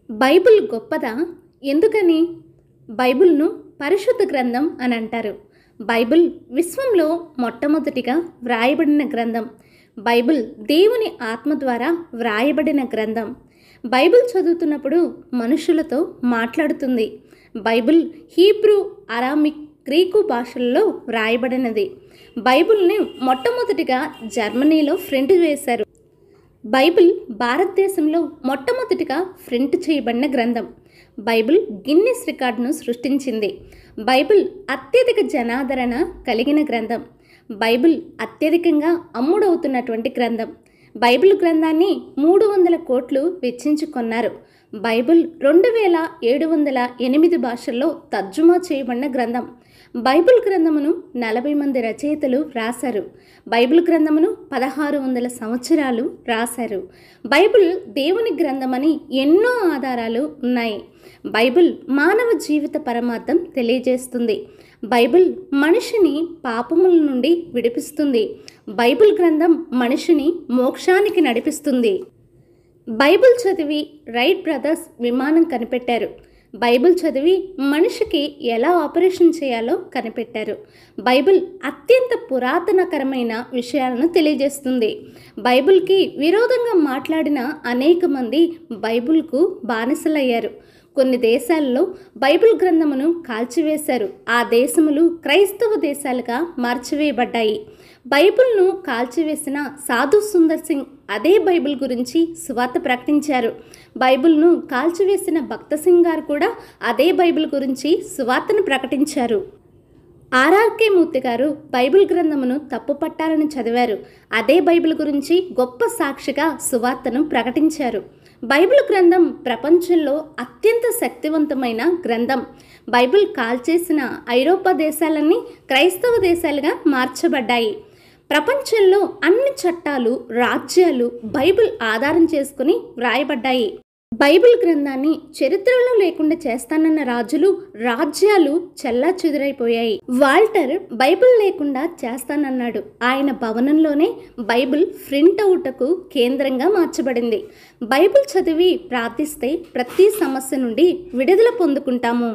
Bible గొప్పదా? ఎందుకని? బైబిల్‌ను పరిశుద్ధ గ్రంథం అని అంటారు. బైబిల్ విశ్వంలో మొట్టమొదటిగా వ్రాయబడిన గ్రంథం. బైబిల్ దేవుని ఆత్మ ద్వారా వ్రాయబడిన గ్రంథం. బైబిల్ చదువుతున్నప్పుడు మనుషులతో మాట్లాడుతుంది. బైబిల్ హీబ్రూ, అరామిక్, గ్రీకు భాషల్లో వ్రాయబడినది. బైబిల్‌ని మొట్టమొదటిగా జర్మనీలో ప్రింట్ వేశారు. బైబిల్ భారతదేశంలో మొట్టమొదటిగా ప్రింట్ చేయబడిన గ్రంథం. బైబిల్ గిన్నిస్ రికార్డును సృష్టించింది. బైబిల్ అత్యధిక జనాదరణ కలిగిన గ్రంథం. బైబిల్ అత్యధికంగా అమ్ముడవుతున్నటువంటి గ్రంథం. బైబిల్ గ్రంథాన్ని 300 కోట్లు వెచ్చించుకొన్నారు. బైబిల్ 2708 భాషల్లో తర్జుమా చేయబడిన గ్రంథం. బైబిల్ గ్రంథమును 40 మంది రచయితలు రాశారు. బైబిల్ గ్రంథమును 1600 సంవత్సరాలు రాశారు. బైబిల్ దేవుని గ్రంథమని ఎన్నో ఆధారాలు ఉన్నాయి. బైబిల్ మానవ జీవిత పరమార్థం తెలియజేస్తుంది. బైబిల్ మనిషిని పాపముల నుండి విడిపిస్తుంది. బైబిల్ గ్రంథం మనిషిని మోక్షానికి నడిపిస్తుంది. బైబిల్ చదివి రైట్ బ్రదర్స్ విమానం కనిపెట్టారు. బైబిల్ చదివి మనిషికి ఎలా ఆపరేషన్ చేయాలో కనిపెట్టారు. బైబిల్ అత్యంత పురాతనకరమైన విషయాలను తెలియజేస్తుంది. బైబిల్కి విరోధంగా మాట్లాడిన అనేక మంది బైబిల్కు బానిసలయ్యారు. కొన్ని దేశాల్లో బైబిల్ గ్రంథమును కాల్చివేశారు. ఆ దేశములు క్రైస్తవ దేశాలుగా మార్చివేయబడ్డాయి. బైబిల్ను కాల్చివేసిన సాధు సుందర్ సింగ్ అదే బైబిల్ గురించి సువార్త ప్రకటించారు. బైబిల్ను కాల్చివేసిన భక్త సింగ్ గారు కూడా అదే బైబిల్ గురించి సువార్తను ప్రకటించారు. ఆర్ఆర్కే మూర్తి గారు బైబిల్ గ్రంథమును తప్పుపట్టాలని చదివారు. అదే బైబిల్ గురించి గొప్ప సాక్షిగా సువార్తను ప్రకటించారు. బైబిల్ గ్రంథం ప్రపంచంలో అత్యంత శక్తివంతమైన గ్రంథం. బైబిల్ కాల్చేసిన ఐరోపా దేశాలన్నీ క్రైస్తవ దేశాలుగా మార్చబడ్డాయి. ప్రపంచంలో అన్ని చట్టాలు, రాజ్యాలు బైబిల్ ఆధారం చేసుకుని వ్రాయబడ్డాయి. బైబిల్ గ్రంథాన్ని చరిత్రలో లేకుండా చేస్తానన్న రాజ్యాలు చెల్లాచెదురైపోయాయి. వాల్టర్ బైబిల్ లేకుండా చేస్తానన్నాడు. ఆయన భవనంలోనే బైబిల్ ప్రింట్ అవుటకు కేంద్రంగా మార్చబడింది. బైబిల్ చదివి ప్రార్థిస్తే ప్రతి సమస్య నుండి విడుదల పొందుకుంటాము.